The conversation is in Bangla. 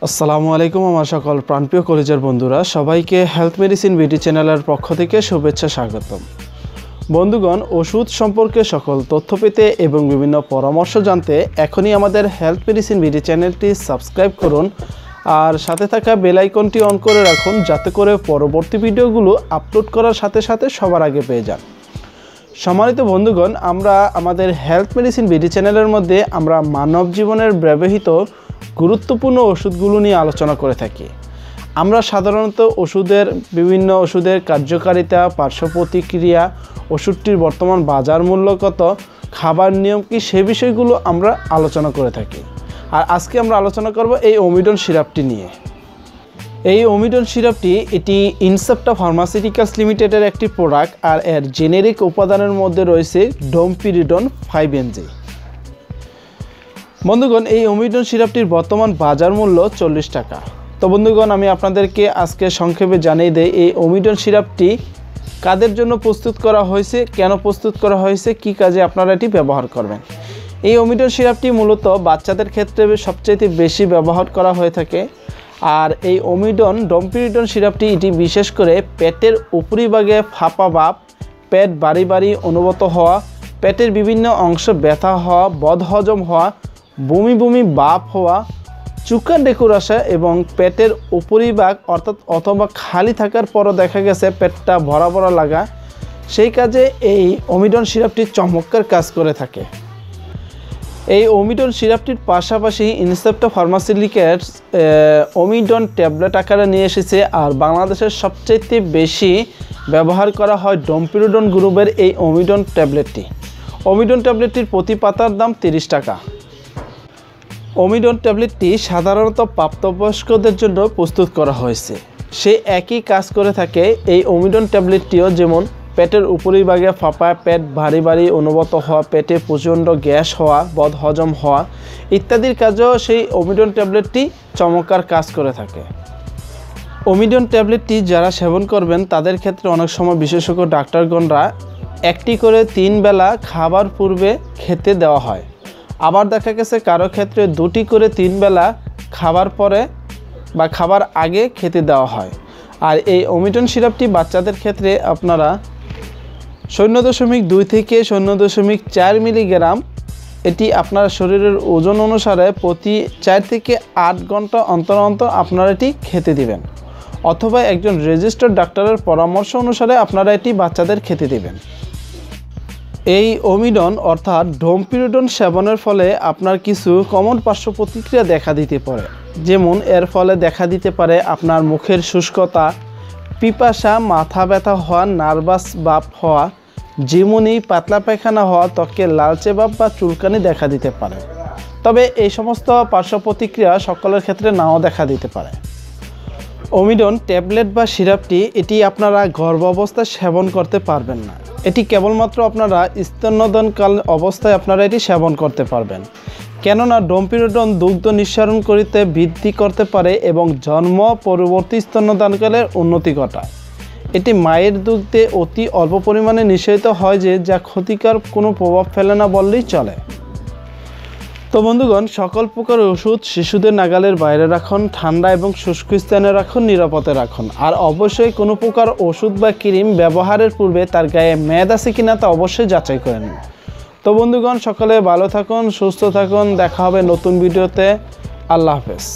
আসসালামু আলাইকুম আমার সকল প্রাণপ্রিয় কলেজের বন্ধুরা সবাইকে হেলথ মেডিসিন বিডি চ্যানেলের পক্ষ থেকে শুভেচ্ছা স্বাগতম। বন্ধুগণ, ওষুধ সম্পর্কে সকল তথ্য পেতে এবং বিভিন্ন পরামর্শ জানতে এখনই আমাদের হেলথ মেডিসিন বিডি চ্যানেলটি সাবস্ক্রাইব করুন আর সাথে থাকা বেল আইকনটি অন করে রাখুন যাতে করে পরবর্তী ভিডিওগুলো আপলোড করার সাথে সাথে সবার আগে পেয়ে যান। সম্মানিত বন্ধুগণ, আমরা আমাদের হেলথ মেডিসিন বিডি চ্যানেলের মধ্যে আমরা মানব জীবনের ব্যবহৃত গুরুত্বপূর্ণ ওষুধগুলো নিয়ে আলোচনা করে থাকি। আমরা সাধারণত বিভিন্ন ওষুধের কার্যকারিতা, পার্শ্ব প্রতিক্রিয়া, ওষুধটির বর্তমান বাজার মূল্য কত, খাবার নিয়ম কি, সে বিষয়গুলো আমরা আলোচনা করে থাকি। আর আজকে আমরা আলোচনা করব এই ওমিডন সিরাপটি নিয়ে। এই ওমিডন সিরাপটি এটি ইনসেপ্টা ফার্মাসিউটিক্যালস লিমিটেডের একটি প্রোডাক্ট আর এর জেনেরিক উপাদানের মধ্যে রয়েছে ডোমপিরিডন 5 mg। বন্ধুগণ, এই ওমিডন সিরাপটির বর্তমান বাজার মূল্য 40 টাকা। তো বন্ধুগণ, আমি আপনাদেরকে আজকে সংক্ষেপে জানিয়ে দেই এই ওমিডন সিরাপটি কাদের জন্য প্রস্তুত করা হয়েছে, কেন প্রস্তুত করা হয়েছে, কি কাজে আপনারা এটি ব্যবহার করবেন। এই ওমিডন সিরাপটি মূলত বাচ্চাদের ক্ষেত্রে সবচেয়ে বেশি ব্যবহার করা হয়ে থাকে। আর এই ডোমপিরিডন সিরাপটি এটি বিশেষ করে পেটের উপরিভাগে ফাঁপা ভাব, পেট বাড়ি বাড়ি অনুভূত হওয়া, পেটের বিভিন্ন অংশ ব্যথা হওয়া, বদহজম হওয়া, বমি বমি ভাব হওয়া, চুকার ডেকুর আসা এবং পেটের উপরিভাগ অথবা খালি থাকার পরও দেখা গেছে পেটটা ভরা ভরা লাগা, সেই কাজে এই ওমিডন সিরাপটি চমৎকার কাজ করে থাকে। এই ওমিডন সিরাপটির পাশাপাশি ইনসেপ্টা ফার্মাসিউটিক্যালস ওমিডন ট্যাবলেট আকারে নিয়ে এসেছে। আর বাংলাদেশের সবচেয়ে বেশি ব্যবহার করা হয় ডোমপিরিডন গ্রুপের এই ওমিডন ট্যাবলেটটি। ওমিডন ট্যাবলেটটির প্রতি পাতার দাম 30 টাকা। ওমিডন ট্যাবলেটটি সাধারণত প্রাপ্তবয়স্কদের জন্য প্রস্তুত করা হয়েছে। সে একই কাজ করে থাকে এই ওমিডন ট্যাবলেটটিও, যেমন পেটের উপরিভাগে ফাঁপা, পেট ভারী ভারী অনুভূত হওয়া, পেটে প্রচণ্ড গ্যাস হওয়া, বদহজম হওয়া ইত্যাদির কাজেও সেই ওমিডন ট্যাবলেটটি চমৎকার কাজ করে থাকে। ওমিডন ট্যাবলেটটি যারা সেবন করবেন তাদের ক্ষেত্রে অনেক সময় বিশেষজ্ঞ ডাক্তারগণরা একটি করে 3 বেলা খাবার পূর্বে খেতে দেওয়া হয়। আবার দেখা গেছে কারো ক্ষেত্রে 2টি করে 3 বেলা খাবার পরে বা খাবার আগে খেতে দেওয়া হয়। আর এই ওমিডন সিরাপটি বাচ্চাদের ক্ষেত্রে আপনারা 0.2 থেকে 0.4 মিলিগ্রাম এটি আপনার শরীরের ওজন অনুসারে প্রতি 4 থেকে 8 ঘন্টা অন্তর অন্তর আপনারা এটি খেতে দিবেন, অথবা একজন রেজিস্টার্ড ডাক্তারের পরামর্শ অনুসারে আপনারা এটি বাচ্চাদের খেতে দিবেন। এই ওমিডন অর্থাৎ ডোমপিরিডন সেবনের ফলে আপনার কিছু কমন পার্শ্ব প্রতিক্রিয়া দেখা দিতে পারে, যেমন এর ফলে দেখা দিতে পারে আপনার মুখের শুষ্কতা, পিপাসা, মাথা ব্যথা হওয়া, নার্ভাস ভাব হওয়া, ঝিমুনি, পাতলা পায়খানা হওয়া, ত্বকে লালচে ভাব বা চুলকানি দেখা দিতে পারে। তবে এই সমস্ত পার্শ্ব প্রতিক্রিয়া সকলের ক্ষেত্রে নাও দেখা দিতে পারে। ওমিডন ট্যাবলেট বা সিরাপটি এটি আপনারা গর্ভাবস্থায় সেবন করতে পারবেন না। এটি কেবলমাত্র আপনারা স্তন্যদানকাল অবস্থায় আপনারা এটি সেবন করতে পারবেন, কেননা ডোমপিরিডন দুগ্ধ নিঃসরণ করিতে বৃদ্ধি করতে পারে এবং জন্ম পরবর্তী স্তন্যদানকালের উন্নতি ঘটায়। এটি মায়ের দুগ্ধে অতি অল্প পরিমাণে নিঃসরিত হয় যা ক্ষতিকর কোনো প্রভাব ফেলে না বললেই চলে। তো বন্ধুগণ, সকল প্রকার ওষুধ শিশুদের নাগালের বাইরে রাখুন, ঠান্ডা এবং শুষ্ক স্থানে রাখুন, নিরাপদে রাখুন। আর অবশ্যই কোনো প্রকার ওষুধ বা ক্রিম ব্যবহারের পূর্বে তার গায়ে মেয়াদ আছে কিনা তা অবশ্যই যাচাই করে নিন। তো বন্ধুগণ, সকলে ভালো থাকুন, সুস্থ থাকুন, দেখা হবে নতুন ভিডিওতে। আল্লাহ হাফেজ।